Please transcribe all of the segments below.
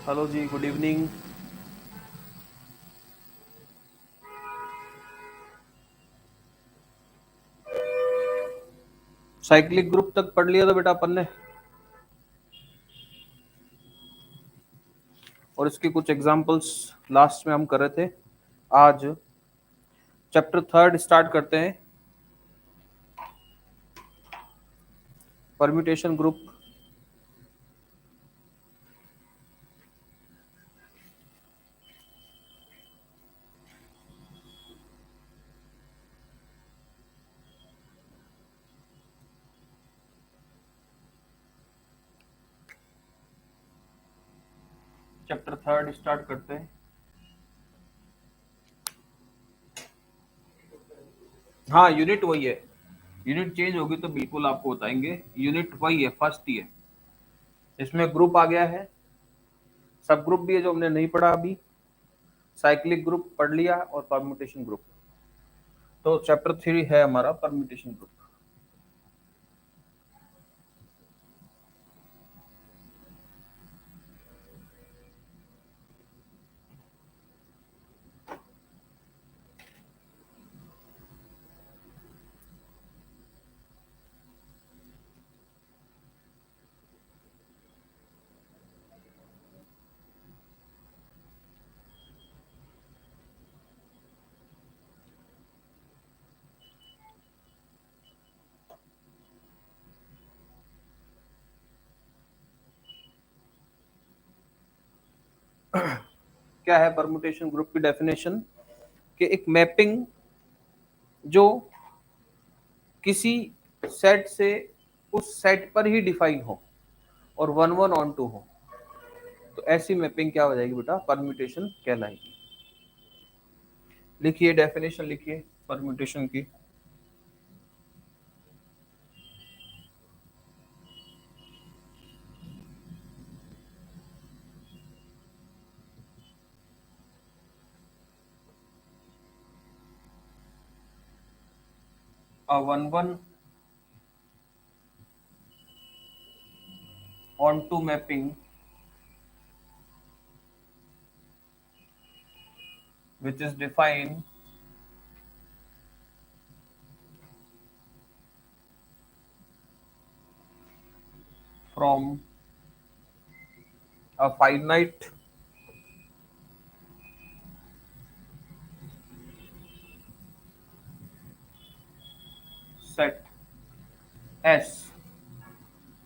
Hello जी, good evening. Cyclic group तक पढ़ लिया था बेटा अपन ने, और इसके कुछ एग्जांपल्स लास्ट में हम कर रहे थे। आज चैप्टर थर्ड स्टार्ट करते हैं, permutation group. Chapter third start करते हैं। हाँ, यूनिट वही है। यूनिट चेंज होगी तो बिल्कुल आपको बताएंगे। यूनिट वही है, फर्स्ट ही है। इसमें ग्रुप आ गया है, सब ग्रुप भी है जो हमने नहीं पढ़ा अभी। साइक्लिक ग्रुप पढ़ लिया और परम्यूटेशन ग्रुप। तो चैप्टर थ्री है हमारा परम्यूटेशन ग्रुप। क्या है परम्यूटेशन ग्रुप की डेफिनेशन? कि एक मैपिंग जो किसी सेट से उस सेट पर ही डिफाइन हो और वन वन ऑन टू हो, तो ऐसी मैपिंग क्या हो जाएगी बेटा? परम्यूटेशन कहलाएगी। लिखिए, डेफिनेशन लिखिए परम्यूटेशन की। A one one onto mapping which is defined from a finite set S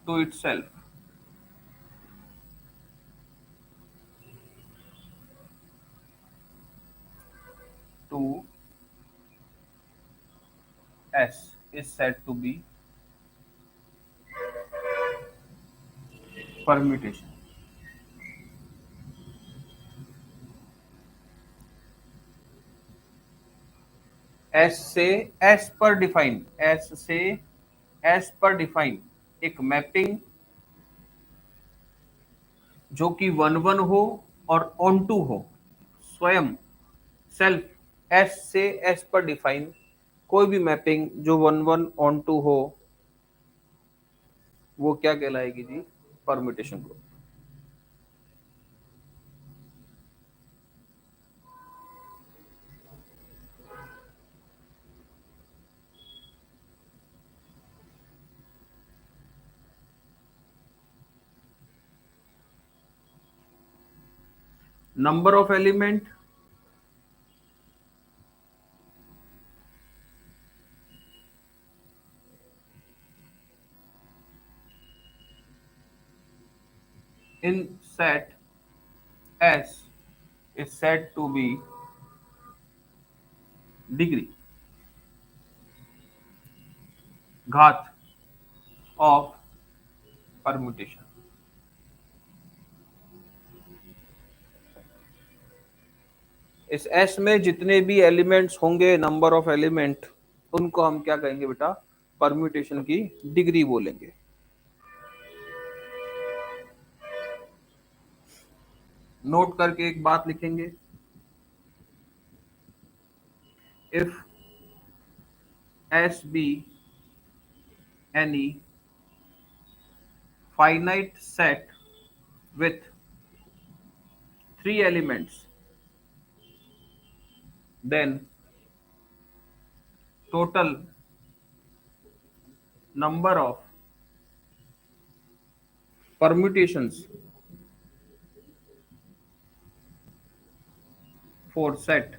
to itself to S is said to be permutation. S से S पर डिफाइन, S से S पर डिफाइन एक mapping जो कि one one हो और on to हो, स्वयं सेल्फ एस से एस पर डिफाइन कोई भी मैपिंग जो वन वन ऑन टू हो, वो क्या कहलाएगी जी? Permutation group. Number of element in set s is said to be degree, घात ऑफ परम्यूटेशन। इस एस में जितने भी एलिमेंट्स होंगे, नंबर ऑफ एलिमेंट, उनको हम क्या कहेंगे बेटा? परम्यूटेशन की डिग्री बोलेंगे। नोट करके एक बात लिखेंगे, if S be any finite set with 3 elements, then total number of permutations for set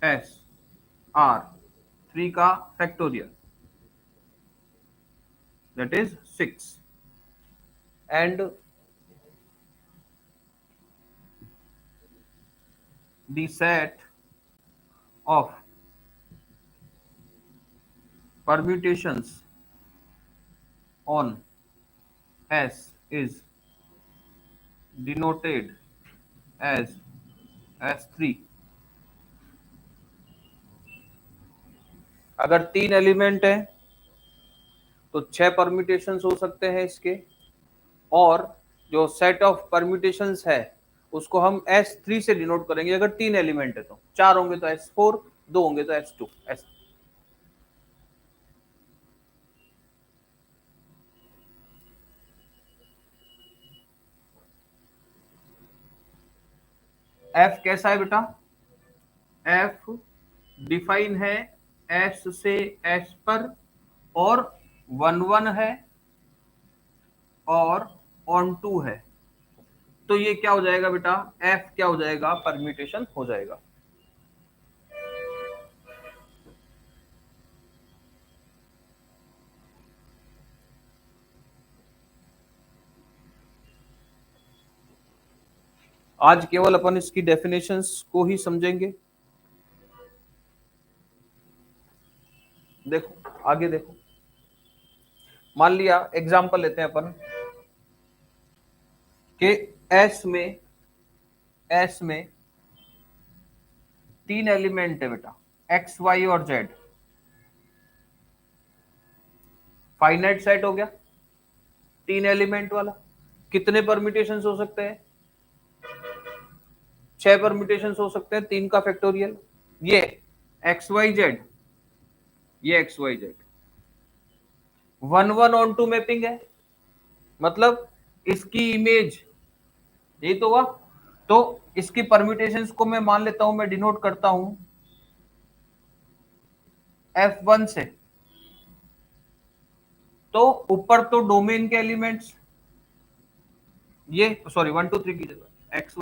S are 3 का factorial, that is 6, and the set of permutations on S is denoted as S3। अगर 3 element है तो 6 permutations हो सकते हैं इसके, और जो सेट ऑफ परम्यूटेशंस है उसको हम S3 से डिनोट करेंगे। अगर 3 एलिमेंट है तो 4 होंगे तो S4, 2 होंगे तो S2। F कैसा है बेटा? F डिफाइन है S से S पर, और 1 है और ऑन 2 है, तो ये क्या हो जाएगा बेटा? F क्या हो जाएगा? परम्यूटेशन हो जाएगा। आज केवल अपन इसकी डेफिनेशंस को ही समझेंगे। देखो आगे देखो, मान लिया एग्जांपल लेते हैं अपन कि S में 3 एलिमेंट है बेटा, X, Y और Z। फाइनाइट सेट हो गया 3 एलिमेंट वाला। कितने परम्यूटेशंस हो सकते हैं? 6 परम्यूटेशंस हो सकते हैं, 3 का फैक्टोरियल। ये XYZ, ये XYZ 1 ऑन 2 मैपिंग है, मतलब इसकी इमेज यही तो हुआ। तो इसकी परम्यूटेशंस को मैं मान लेता हूं, मैं डिनोट करता हूं F1 से। तो ऊपर तो डोमेन के एलिमेंट्स, ये सॉरी 1 2 3 की जगह एक्स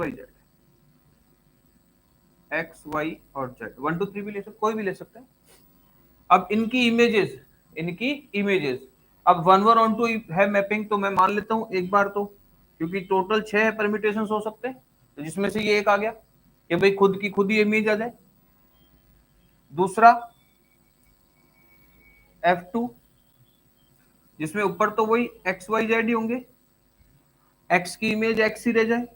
वाई और जेड, 1 2 3 भी ले सकते, कोई भी ले सकते हैं। अब इनकी इमेजेस अब 1 ऑन 2 है मैपिंग, तो मैं मान लेता हूं एक बार तो, क्योंकि टोटल 6 परम्यूटेशन हो सकते हैं, तो जिसमें से ये एक आ गया कि भाई खुद की खुद ही इमेज आ जाए। दूसरा F2, जिसमें ऊपर तो वही एक्स वाई जेड ही होंगे, एक्स की इमेज एक्स ही रह जाए,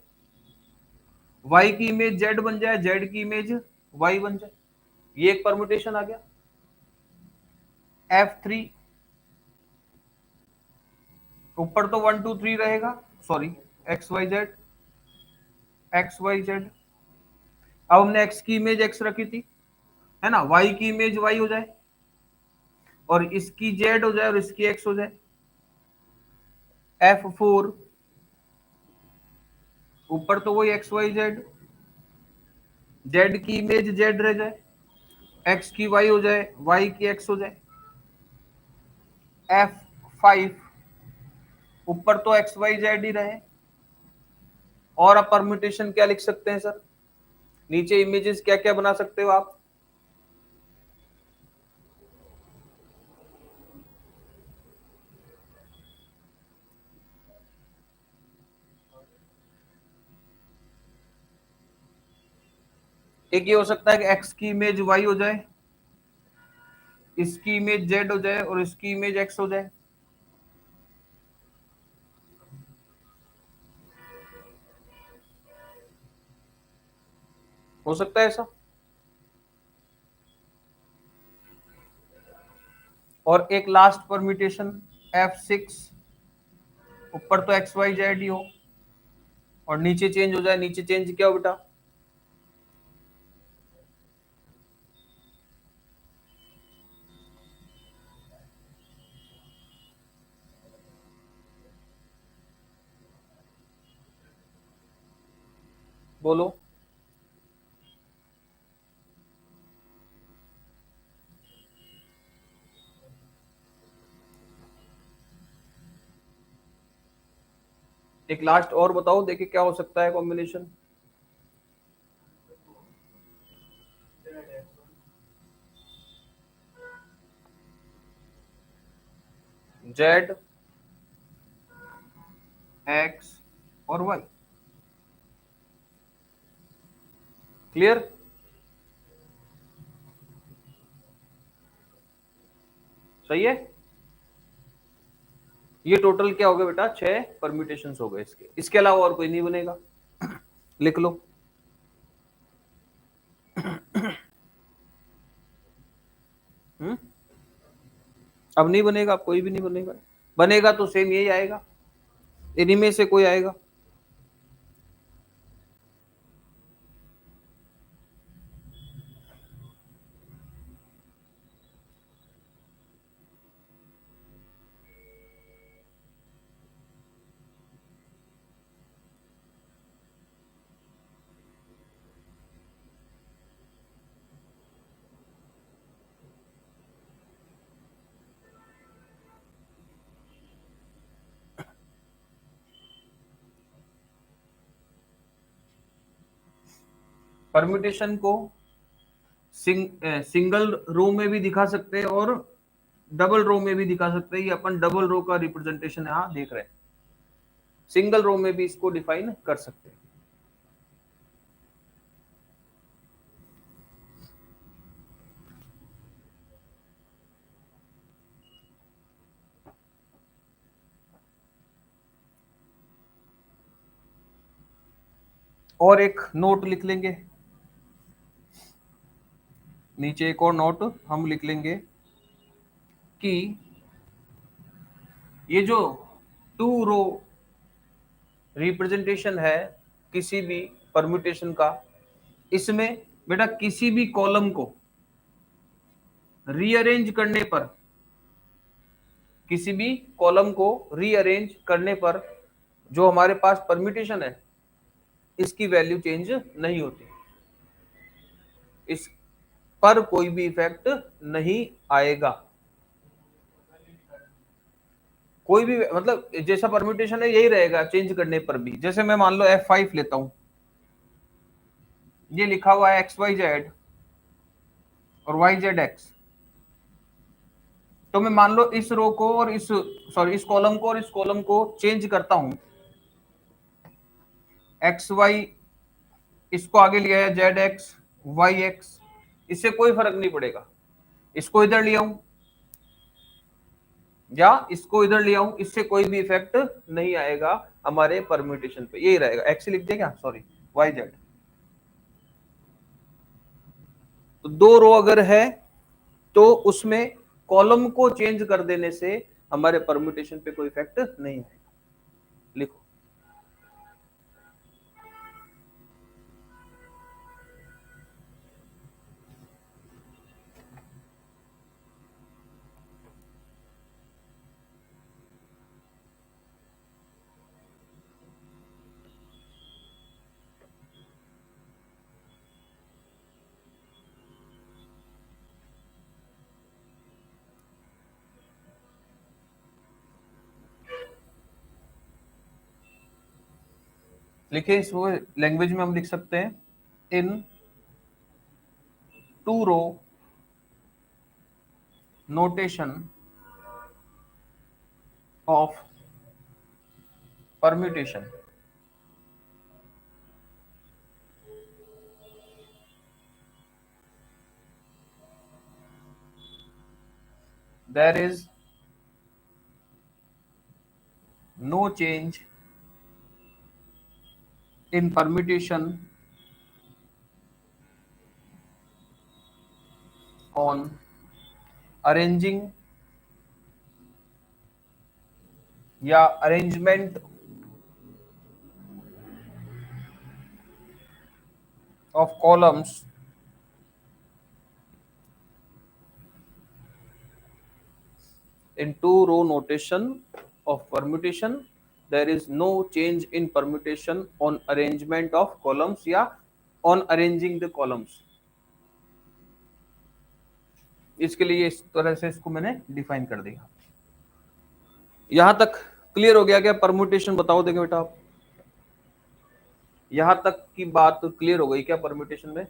वाई की इमेज जेड बन जाए, जेड की इमेज वाई बन जाए, ये एक परम्यूटेशन आ गया। F3, ऊपर तो 1 2 3 रहेगा, सॉरी एक्स वाई जेड। अब हमने एक्स की इमेज एक्स रखी थी, है ना, वाई की इमेज वाई हो जाए, और इसकी जेड हो जाए और इसकी एक्स हो जाए। F4, ऊपर तो वही एक्स वाई जेड, जेड की इमेज जेड रह जाए, एक्स की वाई हो जाए, वाई की एक्स हो जाए। F5, ऊपर तो एक्स वाई जेड ही रहे, और अब परम्यूटेशन क्या लिख सकते हैं सर? नीचे इमेजेस क्या क्या बना सकते हो आप? एक ये हो सकता है कि एक्स की इमेज वाई हो जाए, इसकी इमेज जेड हो जाए और इसकी इमेज एक्स हो जाए। हो सकता है ऐसा। और एक लास्ट परम्यूटेशन F6, ऊपर तो एक्स वाई जेड ही हो और नीचे चेंज हो जाए। नीचे चेंज क्या हो बेटा? बोलो। एक लास्ट और बताओ, देखिए क्या हो सकता है कॉम्बिनेशन। जेड एक्स और वाई। क्लियर? सही है। ये टोटल क्या हो गया बेटा, 6 परम्यूटेशंस हो गए इसके अलावा और कोई नहीं बनेगा। लिख लो। हम्म। अब नहीं बनेगा, अब कोई भी नहीं बनेगा। बनेगा तो सेम यही आएगा, इन्हीं में से कोई आएगा। परम्यूटेशन को सिंगल रो में भी दिखा सकते हैं और डबल रो में भी दिखा सकते हैं। ये अपन डबल रो का रिप्रेजेंटेशन यहाँ देख रहे हैं, सिंगल रो में भी इसको डिफाइन कर सकते हैं। और एक नोट लिख लेंगे, नीचे एक और नोट हम लिख लेंगे कि ये जो टू रो रिप्रेजेंटेशन है किसी भी परम्यूटेशन का, इसमें बेटा किसी भी कॉलम को रीअरेंज करने पर, किसी भी कॉलम को रीअरेंज करने पर जो हमारे पास परम्यूटेशन है इसकी वैल्यू चेंज नहीं होती, इस पर कोई भी इफेक्ट नहीं आएगा। कोई भी मतलब जैसा परम्यूटेशन है यही रहेगा चेंज करने पर भी। जैसे मैं मान लो F5 लेता हूं, ये लिखा हुआ है XYZ और YZX, तो मैं मान लो इस रो को और इस कॉलम को और इस कॉलम को चेंज करता हूं। XY इसको आगे लिया है ZX YX, इससे कोई फर्क नहीं पड़ेगा। इसको इधर ले आऊं या इसको इधर ले आऊं, इससे कोई भी इफेक्ट नहीं आएगा हमारे परम्यूटेशन पे, यही रहेगा। एक्स लिख दें क्या, सॉरी YZ। तो दो रो अगर है तो उसमें कॉलम को चेंज कर देने से हमारे परम्यूटेशन पे कोई इफेक्ट नहीं आएगा। लिखो। लिखिए, इसको लैंग्वेज में हम लिख सकते हैं, in two row notation of permutation, there is no change in permutation on arranging या arrangement of columns in two row notation of permutation, there is no change in permutation on arrangement of columns या on arranging the columns। इसके लिए इस तरह से इसको मैंने define कर दिया। यहां तक क्लियर हो गया क्या? परम्यूटेशन बताओ देखे बेटा आप, यहां तक की बात क्लियर हो गई क्या? परम्यूटेशन में,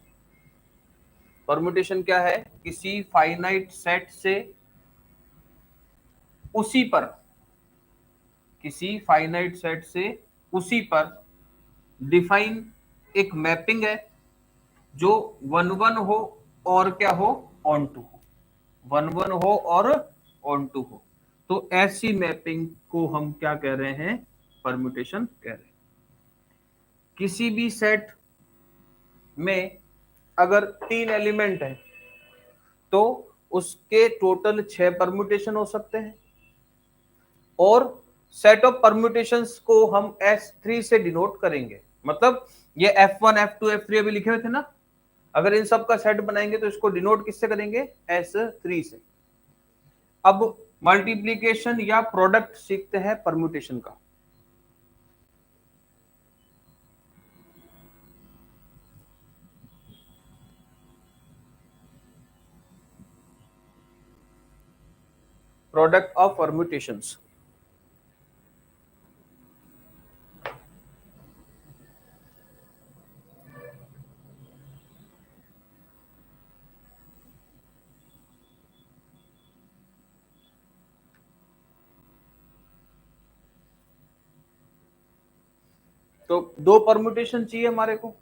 परम्यूटेशन क्या है? किसी फाइनाइट सेट से उसी पर, किसी फाइनाइट सेट से उसी पर डिफाइन एक मैपिंग है जो वन वन हो और क्या हो, ऑन टू हो, वन वन हो और ऑन टू हो। तो ऐसी मैपिंग को हम क्या कह रहे हैं? परम्यूटेशन कह रहे हैं। किसी भी सेट में अगर 3 एलिमेंट है तो उसके टोटल 6 परम्यूटेशन हो सकते हैं, और सेट ऑफ परम्यूटेशंस को हम S3 से डिनोट करेंगे। मतलब ये F1 F2 F3 अभी लिखे हुए थे ना, अगर इन सब का सेट बनाएंगे तो इसको डिनोट किससे करेंगे? S3 से। अब मल्टीप्लीकेशन या प्रोडक्ट सीखते हैं परम्यूटेशन का। प्रोडक्ट ऑफ परम्यूटेशंस, तो 2 परम्यूटेशन चाहिए हमारे को,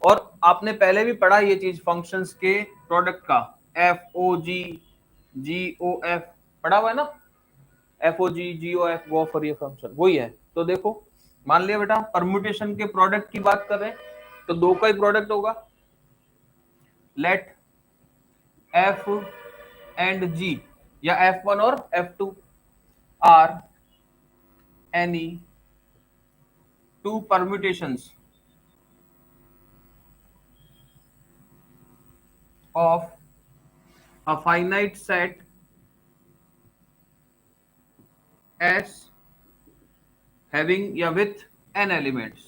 और आपने पहले भी पढ़ा ये चीज फंक्शंस के प्रोडक्ट का, एफ ओ जी जी ओ एफ पढ़ा हुआ है ना, एफ ओ जी ओ एफ, वो फॉर ये फंक्शन वही है। तो देखो, मान लिया बेटा परम्यूटेशन के प्रोडक्ट की बात कर रहे हैं, तो 2 का ही प्रोडक्ट होगा। लेट एफ एंड जी, या F1 और F2 are any 2 permutations of a finite set S having या with n elements,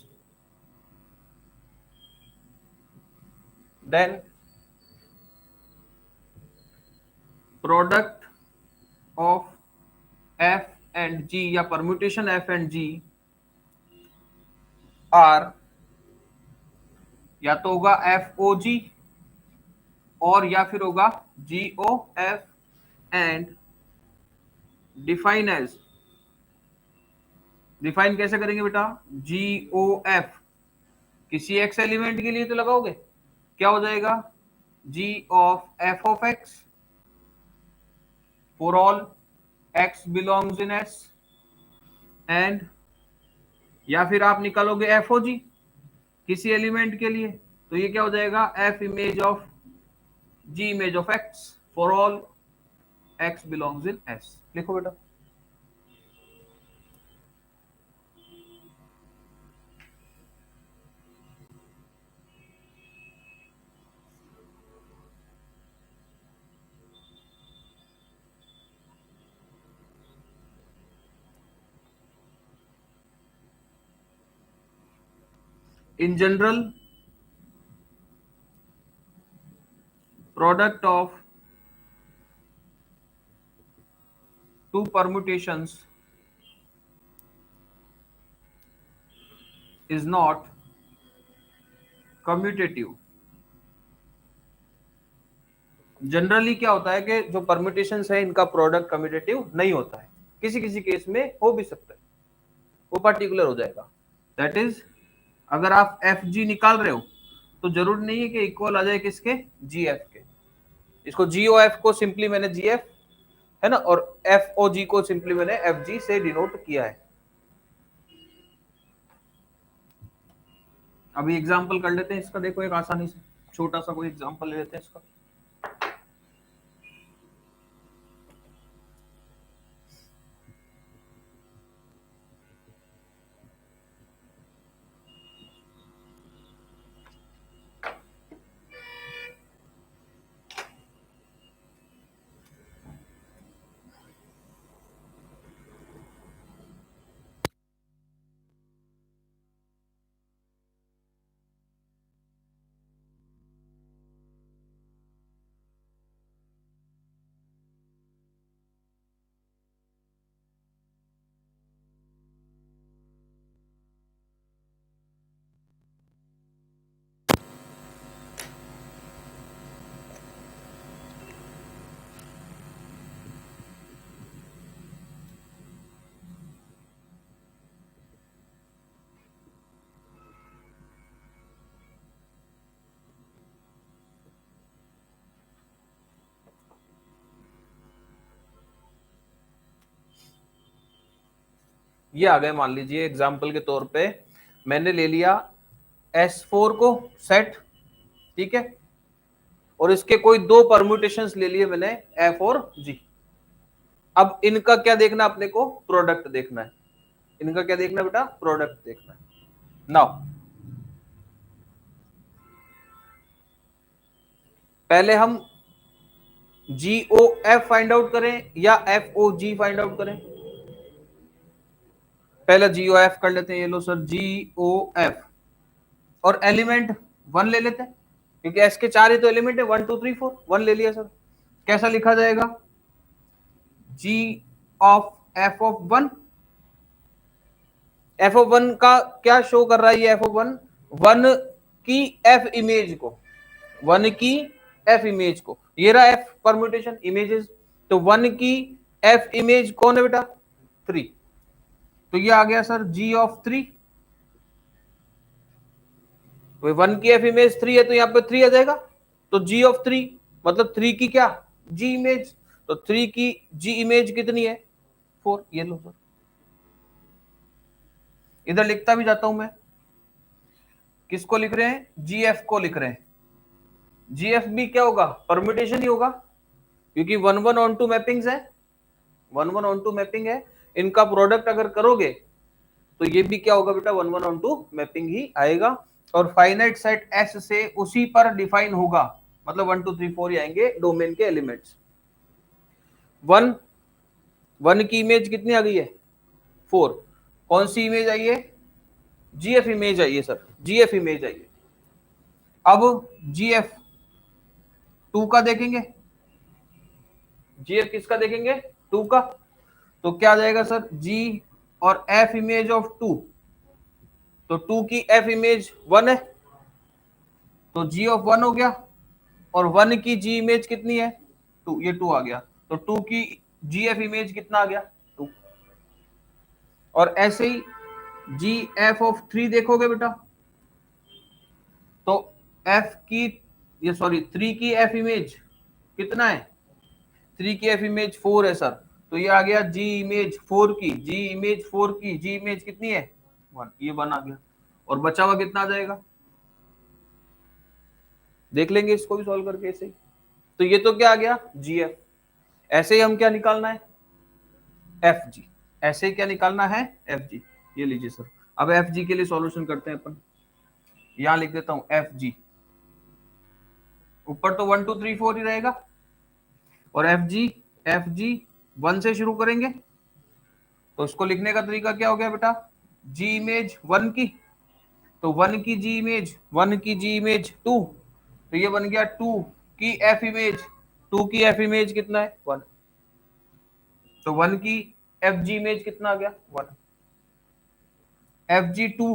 then product of F and G या permutation F and G are या तो होगा एफ ओ जी और या फिर होगा g o f, and define as, define कैसे करेंगे बेटा? जी ओ एफ किसी एक्स एलिमेंट के लिए तो लगाओगे, क्या हो जाएगा? G of f of x for all x belongs in s, and या फिर आप निकालोगे एफ ओ जी किसी एलिमेंट के लिए, तो ये क्या हो जाएगा? F image of g image of x for all x belongs in S. लिखो बेटा। In general, product of 2 permutations is not commutative। Generally क्या होता है कि जो परम्यूटेशंस है इनका प्रोडक्ट कम्यूटेटिव नहीं होता है, किसी किसी केस में हो भी सकता है, वो पर्टिकुलर हो जाएगा। दैट इज, अगर आप एफ जी निकाल रहे हो तो जरूरी नहीं है कि इक्वल आ जाए किसके? जी एफ के। इसको जी ओ एफ को सिंपली मैंने जी एफ है ना, और एफ ओ जी को सिंपली मैंने एफ जी से डिनोट किया है। अभी एग्जांपल कर लेते हैं इसका, देखो एक आसानी से छोटा सा कोई एग्जांपल ले लेते हैं इसका। ये आ गए, मान लीजिए एग्जाम्पल के तौर पे मैंने ले लिया S4 को सेट, ठीक है, और इसके कोई दो परम्यूटेशंस ले लिए मैंने F और G। अब इनका क्या देखना, अपने को प्रोडक्ट देखना है। इनका क्या देखना बेटा, प्रोडक्ट देखना है। नाउ पहले हम GOF फाइंड आउट करें या FOG फाइंड आउट करें? पहले GOF कर लेते हैं। ये लो सर GOF, और एलिमेंट 1 ले लेते हैं क्योंकि S के 4 ही तो एलिमेंट है, 1 2 3 4, 1 ले लिया सर। कैसा लिखा जाएगा, G of F of 1। F of 1 का क्या शो कर रहा है ये, F ऑफ 1 1 की F इमेज को, 1 की F इमेज को, ये रहा F परम्यूटेशन इमेजेस, तो 1 की F इमेज कौन है बेटा, 3। तो ये आ गया सर G ऑफ 3। 1 की F इमेज 3 है तो यहाँ पे 3 आ जाएगा, तो G ऑफ 3 मतलब 3 की क्या, G इमेज, तो 3 की G इमेज कितनी है, 4। ये लो सर, इधर लिखता भी जाता हूं मैं। किसको लिख रहे हैं, GF को लिख रहे हैं। GF भी क्या होगा, परम्यूटेशन ही होगा क्योंकि 1 1 ऑन टू मैपिंग्स है, 1 1 ऑन टू मैपिंग है। इनका प्रोडक्ट अगर करोगे तो ये भी क्या होगा बेटा, 1 1 ऑन टू मैपिंग ही आएगा। और फाइनाइट सेट S से उसी पर डिफाइन होगा, मतलब 1 2 3 4 ही आएंगे डोमेन के एलिमेंट्स। 1 की इमेज कितनी आ गई है, 4। कौन सी इमेज आई है, GF इमेज आई है सर, GF इमेज आई है। अब GF 2 का देखेंगे, GF किसका देखेंगे, 2 का, तो क्या आ जाएगा सर, G और F इमेज ऑफ 2, तो 2 की F इमेज 1 है तो G ऑफ 1 हो गया, और 1 की G इमेज कितनी है, 2, ये 2 आ गया, तो 2 की GF इमेज कितना आ गया, 2। और ऐसे ही GF ऑफ 3 देखोगे बेटा, तो F की, ये सॉरी 3 की F इमेज कितना है, 3 की F इमेज 4 है सर, तो ये आ गया G इमेज 4 की, G इमेज 4 की G इमेज कितनी है, 1, ये 1 आ गया, और बचा हुआ कितना आ जाएगा, देख लेंगे इसको भी सॉल्व करके ऐसे ही। तो ये तो क्या आ गया, GF। ऐसे ही हम क्या निकालना है, FG। ऐसे ही क्या निकालना है, FG। ये लीजिए सर, अब FG के लिए सॉल्यूशन करते हैं अपन। यहां लिख देता हूं FG, ऊपर तो 1 2 3 4 ही रहेगा, और FG 1 से शुरू करेंगे, तो इसको लिखने का तरीका क्या हो गया बेटा, G इमेज 1 की, तो 1 की G इमेज, 1 की G इमेज 2, तो ये बन गया 2 की F इमेज, 2 की F इमेज कितना है, 1, तो 1 की FG इमेज कितना आ गया, 1। FG 2,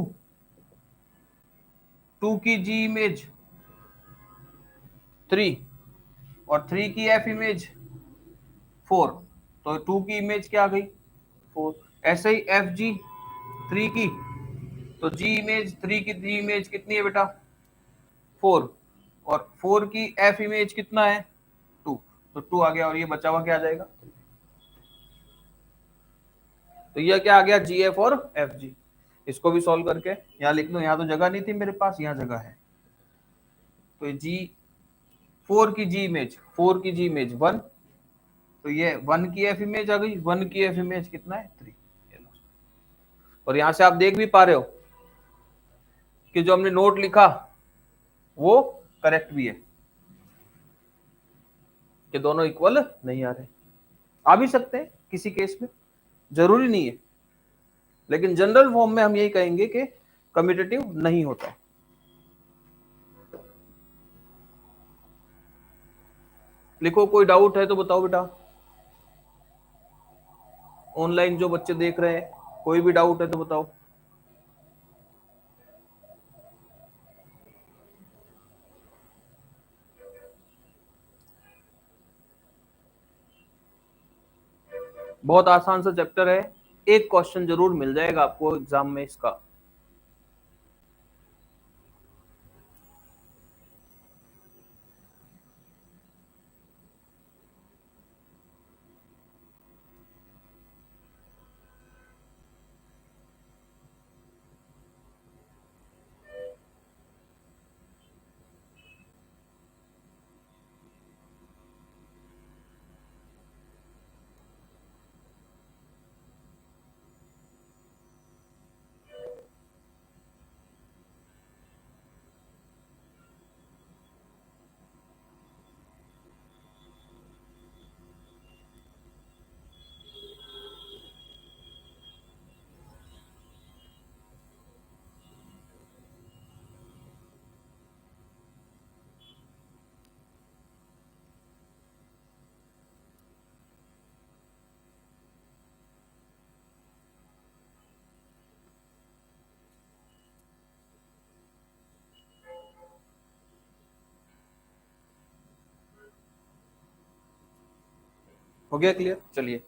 2 की G इमेज 3, और 3 की F इमेज 4, तो 2 की इमेज क्या आ गई, 4। ऐसे ही FG 3 की, तो G इमेज 3 की G इमेज कितनी है बेटा, 4, और 4 की F इमेज कितना है, 2, तो 2 आ गया, और ये बचा हुआ क्या आ जाएगा, तो ये क्या आ गया, GF और FG। इसको भी सॉल्व करके यहाँ लिख लो, यहाँ तो जगह नहीं थी मेरे पास, यहाँ जगह है, तो G 4 की G इमेज, 4 की G इमेज 1, तो ये 1 की F इमेज आ गई, 1 की F इमेज कितना है, 3। और यहां से आप देख भी पा रहे हो कि जो हमने नोट लिखा वो करेक्ट भी है, कि दोनों इक्वल नहीं आ रहे। आ भी सकते हैं किसी केस में, जरूरी नहीं है, लेकिन जनरल फॉर्म में हम यही कहेंगे कि कम्यूटेटिव नहीं होता। लिखो, कोई डाउट है तो बताओ बेटा, ऑनलाइन जो बच्चे देख रहे हैं, कोई भी डाउट है तो बताओ। बहुत आसान सा चैप्टर है, एक क्वेश्चन जरूर मिल जाएगा आपको एग्जाम में इसका। हो गया क्लियर? चलिए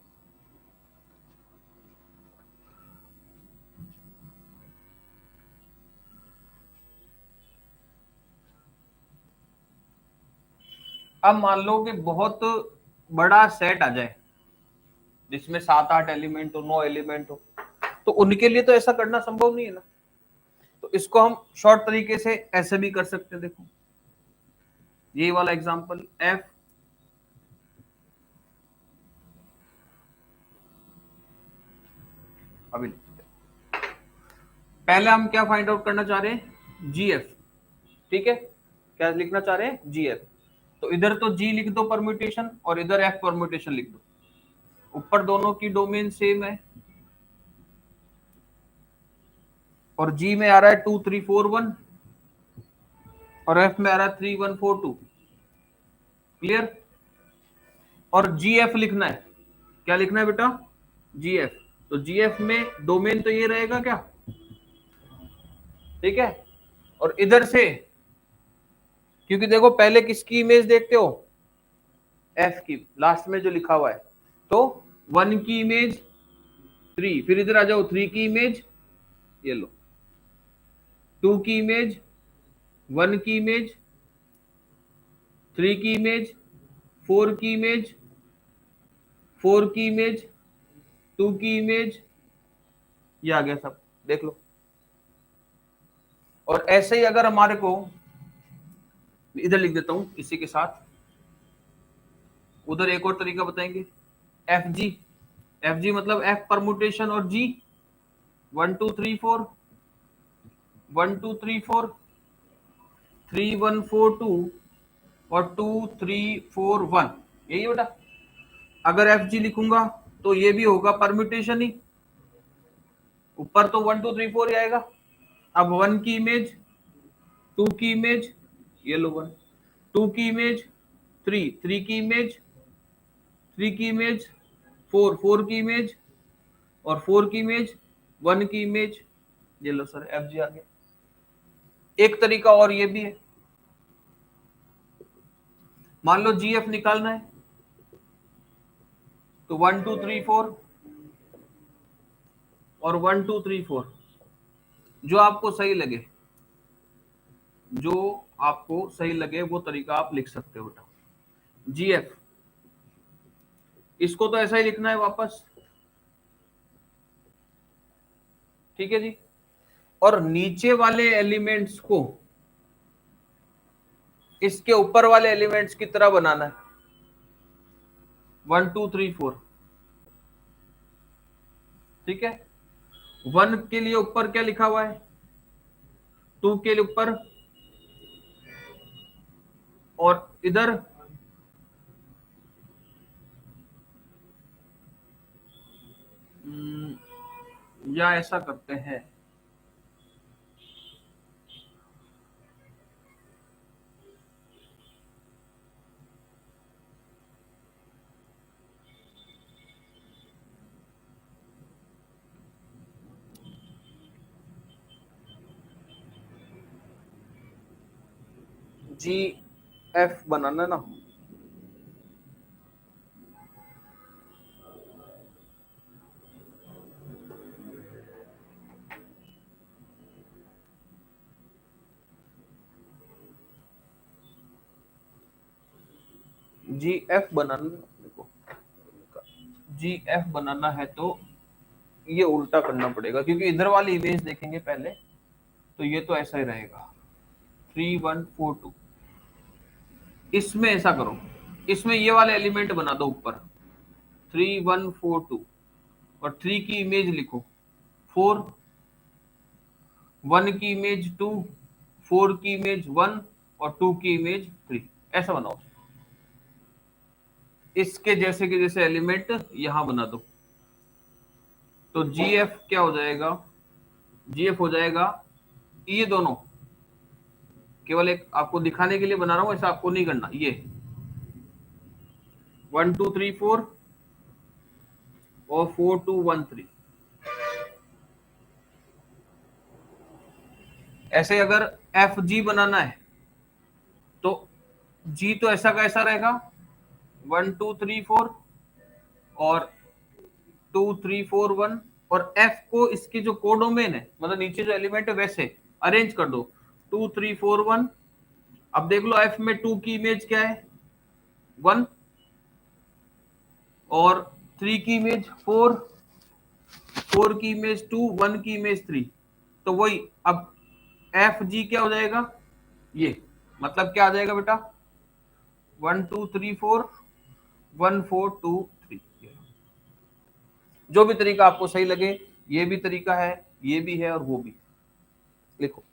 अब मान लो कि बहुत बड़ा सेट आ जाए जिसमें 7-8 एलिमेंट हो, 9 एलिमेंट हो, तो उनके लिए तो ऐसा करना संभव नहीं है ना। तो इसको हम शॉर्ट तरीके से ऐसे भी कर सकते हैं। देखो ये वाला एग्जांपल एफ अभी पहले हम क्या फाइंड आउट करना चाह रहे हैं? जीएफ। ठीक है, क्या लिखना चाह रहे हैं? जीएफ। तो इधर तो जी लिख दो परम्यूटेशन और इधर एफ परम्यूटेशन लिख दो। ऊपर दोनों की डोमेन सेम है और जी में आ रहा है 2 3 4 1 और एफ में आ रहा है 3 1 4 2। क्लियर? और जीएफ लिखना है। क्या लिखना है बेटा? जीएफ। तो जीएफ में डोमेन तो ये रहेगा क्या? ठीक है। और इधर से, क्योंकि देखो पहले किसकी इमेज देखते हो? एफ की, लास्ट में जो लिखा हुआ है। तो 1 की इमेज 3, फिर इधर आ जाओ 3 की इमेज ये लो, 2 की इमेज, 1 की इमेज, 3 की इमेज, 4 की इमेज, 4 की इमेज, 2 की इमेज, ये आ गया सब। देख लो। और ऐसे ही अगर हमारे को इधर लिख देता हूं इसी के साथ, उधर एक और तरीका बताएंगे, एफ जी। एफ जी मतलब एफ परमुटेशन और जी 1 2 3 4, 1 2 3 4, 3 1 4 2 और 2 3 4 1। यही बेटा। अगर एफ जी लिखूंगा तो ये भी होगा परम्यूटेशन ही, ऊपर तो 1 2 3 4 ही आएगा। अब 1 की इमेज, 2 की इमेज, ये लो 1, 2 की इमेज 3, 3 की इमेज, 3 की इमेज, 4, 4 की इमेज और 4 की इमेज, 1 की इमेज, ये लो सर एफ जी आ गया। एक तरीका और ये भी है, मान लो जी एफ निकालना है तो 1 2 3 4 और 1 2 3 4, जो आपको सही लगे, जो आपको सही लगे वो तरीका आप लिख सकते हो बेटा। जीएफ इसको तो ऐसा ही लिखना है वापस। ठीक है जी। और नीचे वाले एलिमेंट्स को इसके ऊपर वाले एलिमेंट्स की तरह बनाना है। 1 2 3 4। ठीक है। 1 के लिए ऊपर क्या लिखा हुआ है? 2 के लिए ऊपर, और इधर या ऐसा करते हैं, जी एफ बनाना ना। जी एफ बनाना, देखो जी एफ बनाना है तो ये उल्टा करना पड़ेगा, क्योंकि इधर वाली इमेज देखेंगे पहले तो ये तो ऐसा ही रहेगा 3 1 4 2। इसमें ऐसा करो, इसमें ये वाले एलिमेंट बना दो ऊपर 3 1 4 2 और 3 की इमेज लिखो 4, 1 की इमेज 2, 4 की इमेज 1 और 2 की इमेज 3। ऐसा बनाओ। इसके जैसे के जैसे एलिमेंट यहां बना दो। तो जीएफ क्या हो जाएगा? जीएफ हो जाएगा ये दोनों, केवल एक आपको दिखाने के लिए बना रहा हूं, ऐसा आपको नहीं करना। ये 1 2 3 4 और 4 2 1 3। ऐसे अगर एफ जी बनाना है तो जी तो ऐसा का ऐसा रहेगा 1 2 3 4 और 2 3 4 1, और एफ को इसके जो कोडोमेन है, मतलब नीचे जो एलिमेंट है वैसे अरेंज कर दो, 2 3 4 1। अब देख लो एफ में 2 की इमेज क्या है, 1, और 3 की इमेज 4, 4 की इमेज 2, 1 की इमेज 3। तो वही अब एफ जी क्या हो जाएगा, ये मतलब क्या आ जाएगा बेटा, 1 2 3 4, 1 4 2 3। जो भी तरीका आपको सही लगे, ये भी तरीका है, ये भी है और वो भी। लिखो।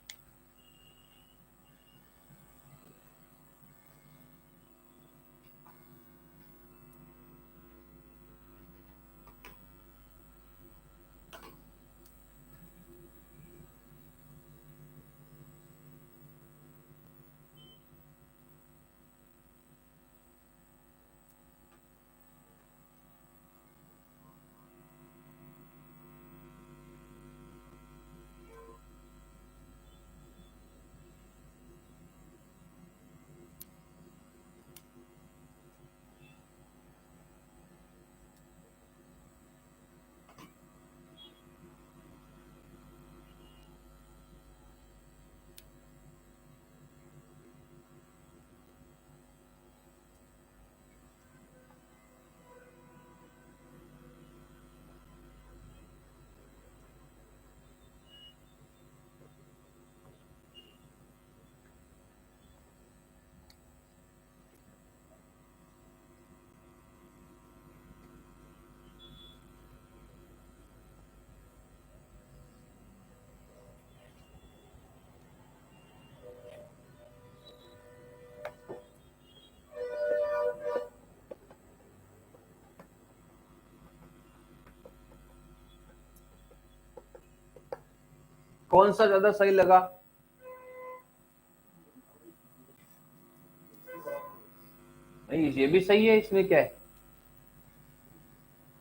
कौन सा ज्यादा सही लगा? नहीं, ये भी सही है, इसमें क्या है,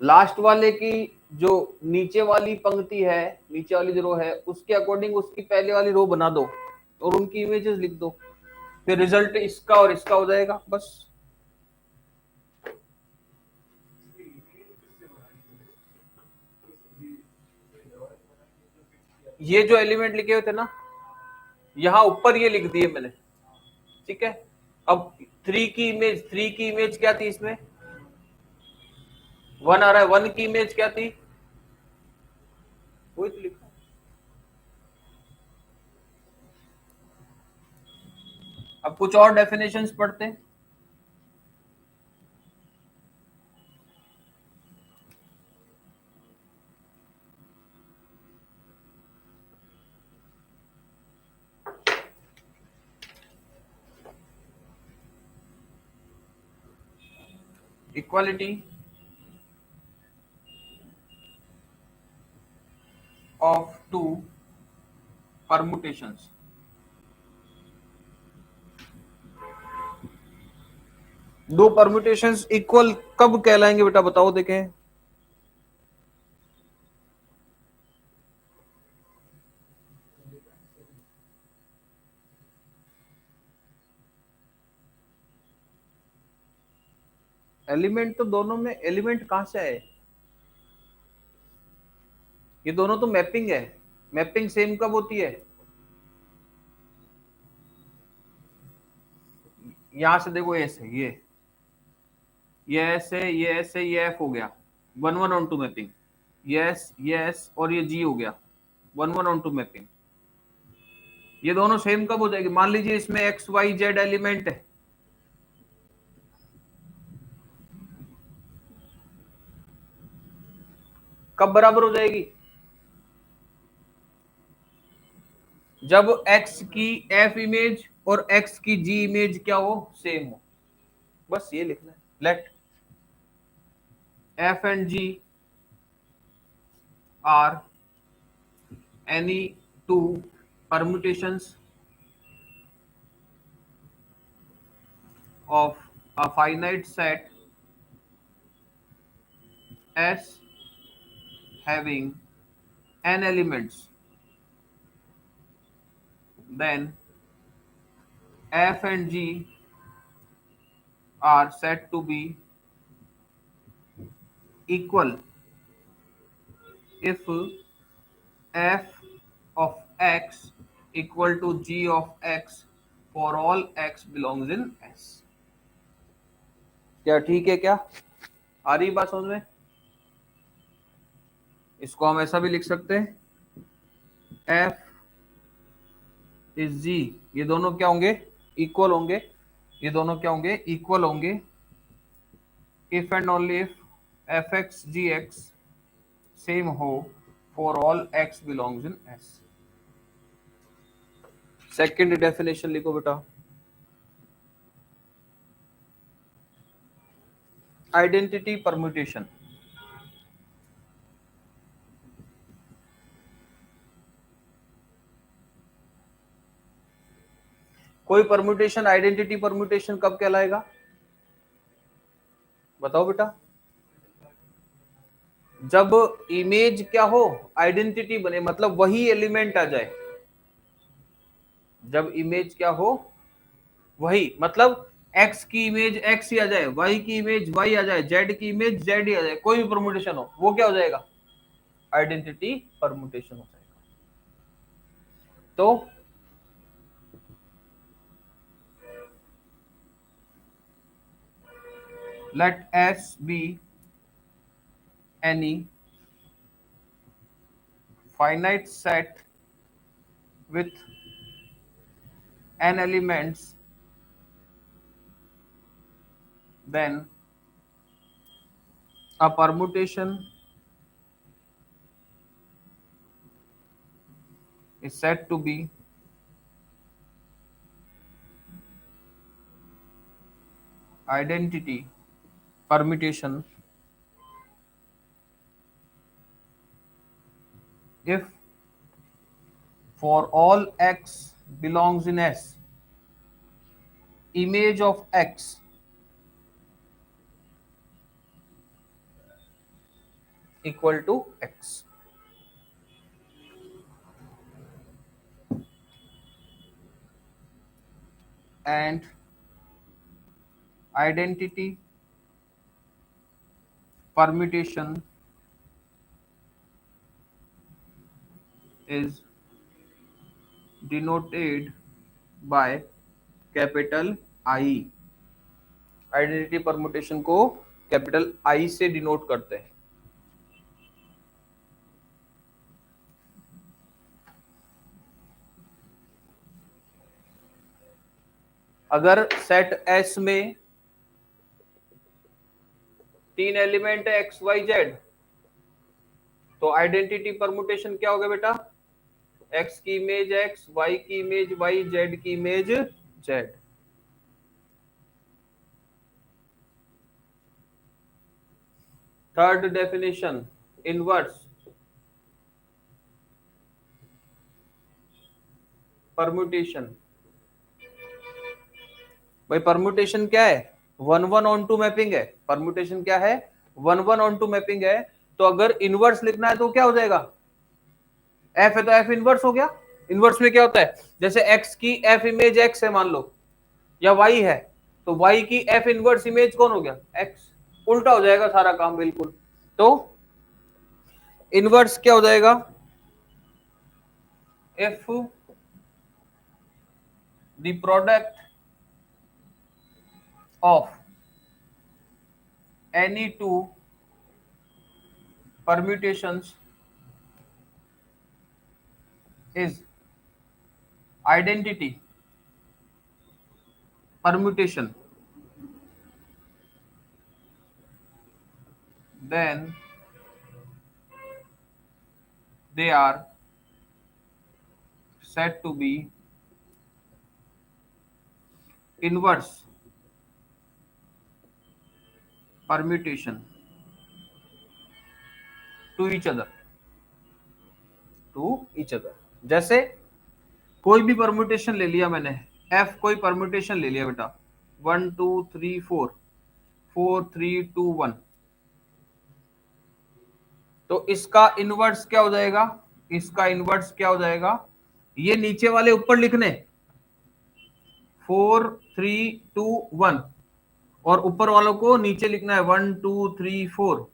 लास्ट वाले की जो नीचे वाली पंक्ति है, नीचे वाली जो रो है, उसके अकॉर्डिंग उसकी पहले वाली रो बना दो और उनकी इमेजेस लिख दो, फिर रिजल्ट इसका और इसका हो जाएगा बस। ये जो एलिमेंट लिखे हुए थे ना, यहां ऊपर ये लिख दिए मैंने, ठीक है। अब 3 की इमेज क्या थी इसमें, 1 आ रहा है, 1 की इमेज क्या थी, वही तो लिखा। अब कुछ और डेफिनेशंस पढ़ते हैं। Equality of two permutations. दो परम्यूटेशंस इक्वल कब कहलाएंगे बेटा, बताओ देखें। एलिमेंट तो दोनों में, एलिमेंट कहां से आए, ये दोनों तो मैपिंग है। मैपिंग सेम कब होती है, यहां से देखो ऐसे, ये ऐसे, ये ऐसे, ये एफ हो गया, 1 1 ऑन 2 मैपिंग, ये एस और ये जी हो गया, 1 1 ऑन 2 मैपिंग। ये दोनों सेम कब हो जाएगी, मान लीजिए इसमें एक्स वाई जेड एलिमेंट है, कब बराबर हो जाएगी, जब x की f इमेज और x की g इमेज क्या हो, सेम हो। बस ये लिखना है, late f and g are any two permutations of a finite set S having n elements, then f and g are said to be equal if f of x equal to g of x for all x belongs in S। क्या ठीक है क्या? आ रही बात समझ में? इसको हम ऐसा भी लिख सकते हैं f इज g, ये दोनों क्या होंगे? इक्वल होंगे। ये दोनों क्या होंगे? इक्वल होंगे if and only if fx gx same हो for all x belongs in S। Second definition लिखो बेटा, आइडेंटिटी परम्यूटेशन। कोई परम्यूटेशन आइडेंटिटी परम्यूटेशन कब कहलाएगा? बताओ बेटा। जब इमेज क्या हो? आइडेंटिटी बने, मतलब वही एलिमेंट आ जाए। जब इमेज क्या हो? वही, मतलब x की इमेज x ही आ जाए, y की इमेज y आ जाए, z की इमेज z ही आ जाए, कोई भी परम्यूटेशन हो, वो क्या हो जाएगा? आइडेंटिटी परम्यूटेशन हो जाएगा। तो let S be any finite set with n elements, then a permutation is said to be identity permutation if for all x belongs in S, image of x equal to x। And identity permutation is denoted by capital I। Identity permutation को capital I से denote करते हैं। अगर set S में 3 element है x y z, तो identity permutation क्या होगा बेटा? x की इमेज x, y की इमेज y, z की image z। Third definition, inverse permutation. भाई परम्यूटेशन क्या है? 1-1 on 2 मैपिंग है। परम्यूटेशन क्या है? 1-1 on 2 मैपिंग है। तो अगर इनवर्स लिखना है तो क्या हो जाएगा? f है तो f इनवर्स हो गया। इनवर्स में क्या होता है? जैसे x की f इमेज x है मान लो, या y है, तो y की f इनवर्स इमेज कौन हो गया? x। उल्टा हो जाएगा सारा काम बिल्कुल। तो इनवर्स क्या हो जाएगा? if the product of any two permutations is identity permutation, then they are said to be inverse permutation to each other। जैसे कोई भी परम्यूटेशन ले लिया मैंने, f कोई परम्यूटेशन ले लिया बेटा, 1 2 3 4 4 3 2 1, तो इसका इनवर्स क्या हो जाएगा? इसका इनवर्स क्या हो जाएगा? ये नीचे वाले ऊपर लिखने 4 3 2 1, और ऊपर वालों को नीचे लिखना है 1 2 3 4।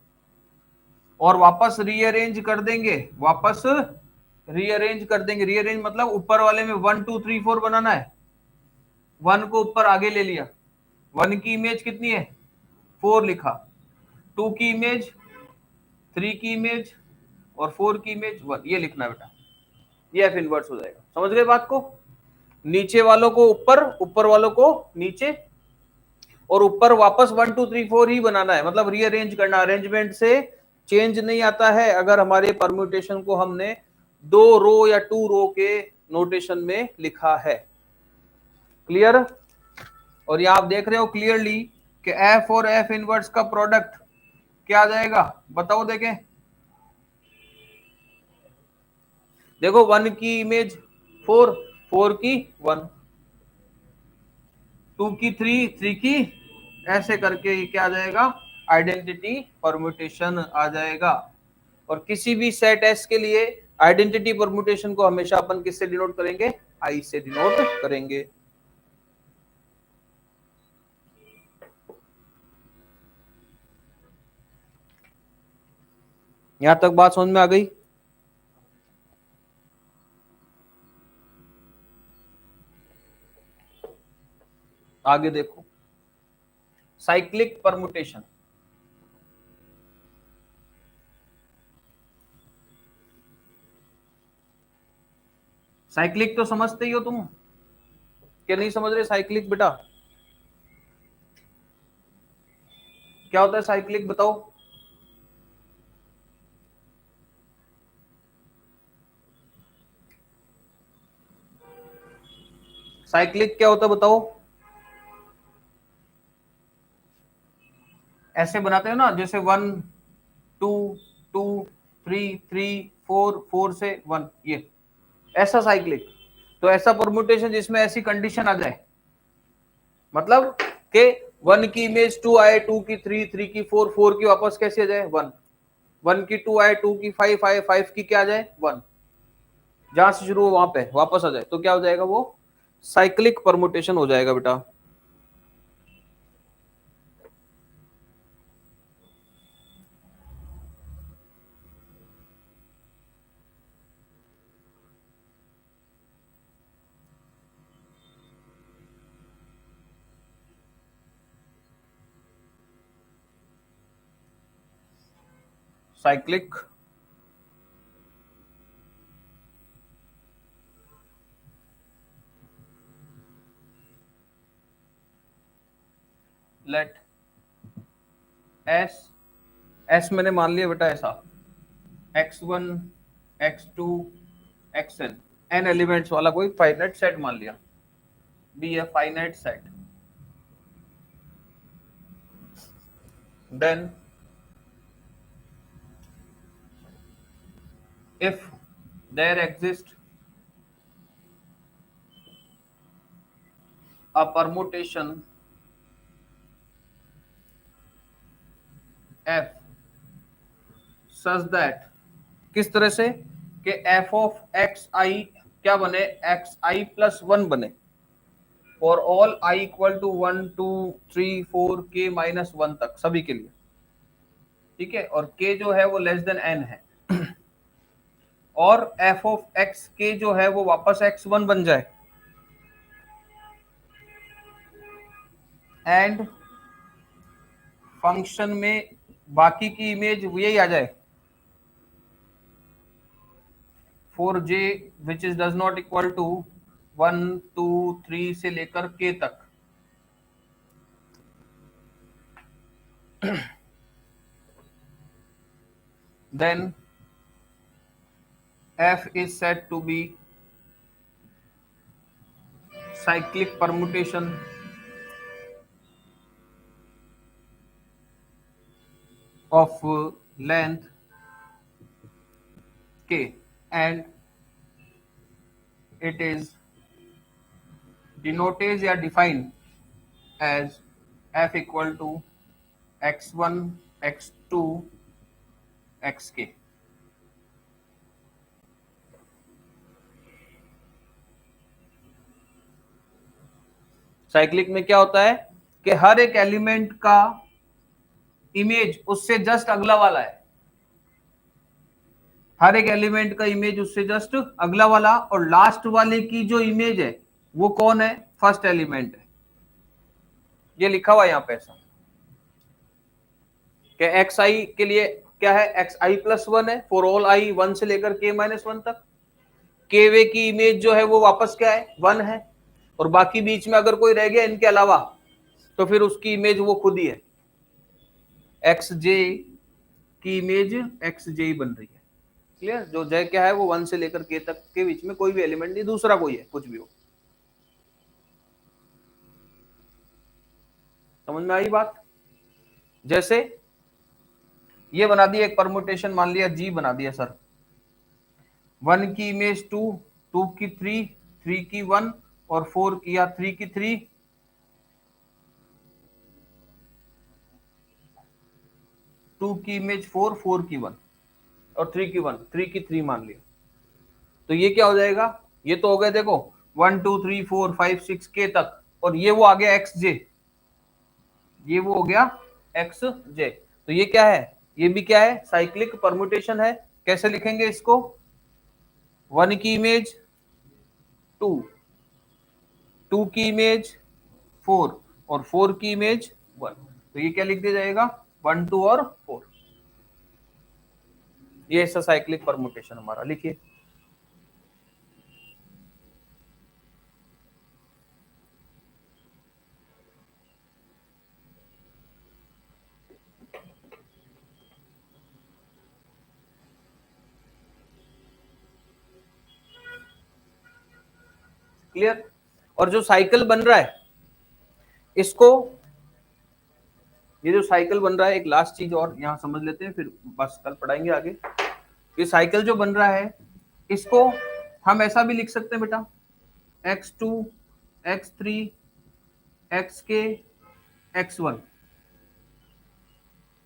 और वापस रीअरेंज कर देंगे, वापस रीअरेंज कर देंगे। रीअरेंज मतलब ऊपर वाले में 1 2 3 4 बनाना है, 1 को ऊपर आगे ले लिया, 1 की इमेज कितनी है 4 लिखा, 2 की इमेज, 3 की इमेज और 4 की इमेज 1, ये लिखना बेटा, ये एफ इनवर्स हो जाएगा। समझ गए बात को? नीचे वालों को ऊपर, ऊपर वालों को नीचे, और ऊपर वापस 1 2 3 4 ही बनाना है, मतलब रीअरेंज करना। अरेंजमेंट से चेंज नहीं आता है अगर हमारे परम्यूटेशन को हमने 2 रो या 2 रो के नोटेशन में लिखा है। क्लियर? और यहां आप देख रहे हो क्लियरली कि एफ और एफ इनवर्स का प्रोडक्ट क्या आ जाएगा, बताओ देखें। देखो 1 की इमेज 4, 4 की 1, 2 की 3, 3 की, ऐसे करके ये क्या आ जाएगा, आइडेंटिटी परम्यूटेशन आ जाएगा। और किसी भी सेट एस के लिए आइडेंटिटी परम्यूटेशन को हमेशा अपन किससे डिनोट करेंगे, आई से डिनोट करेंगे। यहां तक बात समझ में आ गई? आगे देखो, साइक्लिक परम्यूटेशन। साइक्लिक तो समझते ही हो तुम, क्या नहीं समझ रहे साइक्लिक बेटा? क्या होता है साइक्लिक, बताओ। साइक्लिक क्या होता है बताओ? ऐसे बनाते हो ना, जैसे 1 2 2 3 3 4 4 से 1, ये ऐसा साइक्लिक। तो ऐसा परम्यूटेशन जिसमें ऐसी कंडीशन आ जाए, मतलब के 1 की इमेज 2 आए, 2 की 3, 3 की 4, 4 की वापस कैसे आ जाए 1, 1 की 2 आए, 2 की 5 आए, 5 की क्या आ जाए 1, जहां से शुरू हो वहां पे वापस आ जाए, तो क्या हो जाएगा वो साइक्लिक परम्यूटेशन हो जाएगा बेटा। साइक्लिक लेट एस, एस मैंने मान लिया बेटा ऐसा, x1 x2 xn, n elements वाला कोई फाइनाइट सेट मान लिया, B a finite set. Then if there exists a permutation f such that, किस तरह से कि f of xi क्या बने, xi plus 1 बने और all i equal to 1 2 3 4 k minus 1 तक सभी के लिए, ठीक है, और k जो है वो लेस देन n है, और f of x k जो है वो वापस x1 बन जाए, एंड फंक्शन में बाकी की इमेज यही आ जाए 4j which is does not equal to 1 2 3 से लेकर k तक। then f is said to be cyclic permutation of length k, and it is denoted या defined as f equal to x1 x2 xk। Cyclic में क्या होता है कि हर एक एलिमेंट का इमेज उससे जस्ट अगला वाला है, हर एक एलिमेंट का इमेज उससे जस्ट अगला वाला, और लास्ट वाले की जो इमेज है वो कौन है, फर्स्ट एलिमेंट है। ये लिखा हुआ है यहाँ पे ऐसा कि एक्स आई के लिए क्या है, एक्स आई प्लस वन है फॉर ऑल आई, वन से लेकर के माइनस वन तक। के वे की इमेज जो है वो वापस क्या है, वन है, और बाकी बीच में अगर कोई रह गया इनके अलावा तो फिर उसकी इमेज वो खुद ही है। एक्स जे की इमेज एक्स जे ही बन रही है। क्लियर, जो जय क्या है वो वन से लेकर के तक के बीच में कोई भी एलिमेंट नहीं, दूसरा कोई है, कुछ भी हो। समझ में आई बात। जैसे ये बना दिया एक परमुटेशन, मान लिया जी बना दिया सर, वन की इमेज टू, टू की थ्री, थ्री की वन, और फोर की या थ्री की थ्री, टू की इमेज फोर, फोर की वन, और थ्री की वन, थ्री की थ्री मान लिया। तो ये क्या हो जाएगा, ये तो हो गया देखो one two three four five six के तक, और ये वो आ गया एक्स जे, ये वो हो गया एक्स जे। तो ये क्या है, ये भी क्या है, साइक्लिक परमुटेशन है। कैसे लिखेंगे इसको, वन की इमेज टू, टू की इमेज फोर, और फोर की इमेज वन। तो ये क्या लिख दिया जाएगा, वन टू और फोर। ये ऐसा साइक्लिक परमुटेशन हमारा, लिखिए। क्लियर। और जो साइकिल बन रहा है इसको, ये जो साइकिल बन रहा है, एक लास्ट चीज और यहां समझ लेते हैं, फिर बस कल पढ़ाएंगे आगे। ये साइकिल जो बन रहा है इसको हम ऐसा भी लिख सकते हैं बेटा, x two, x three, x k, x one.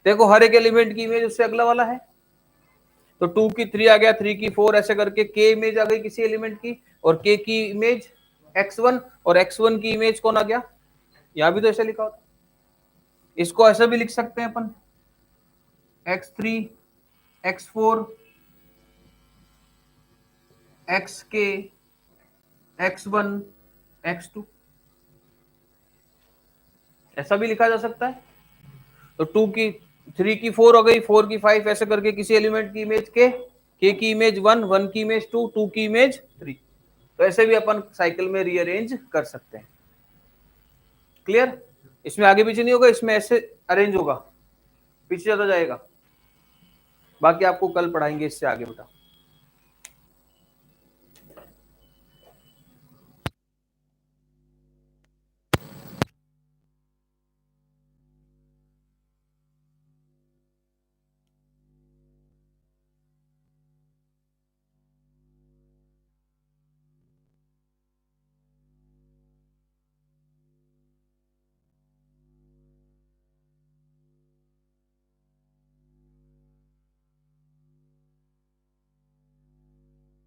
देखो हर एक एलिमेंट की इमेज उससे अगला वाला है, तो टू की थ्री आ गया, थ्री की फोर, ऐसे करके के इमेज आ गई किसी एलिमेंट की, और के की इमेज एक्स वन, और एक्स वन की इमेज कौन आ गया, यहां भी तो ऐसे लिखा होता। इसको ऐसा भी लिख सकते हैं अपन, x three, x four, x k, x one, x two, ऐसा भी लिखा जा सकता है। तो टू की थ्री की फोर हो गई, फोर की फाइव, ऐसे करके किसी एलिमेंट की इमेज के की इमेज वन, वन की इमेज टू, टू की इमेज थ्री। तो ऐसे भी अपन साइकिल में रीअरेंज कर सकते हैं। क्लियर, इसमें आगे पीछे नहीं होगा, इसमें ऐसे अरेंज होगा, पीछे ज्यादा जाएगा। बाकी आपको कल पढ़ाएंगे इससे आगे बेटा।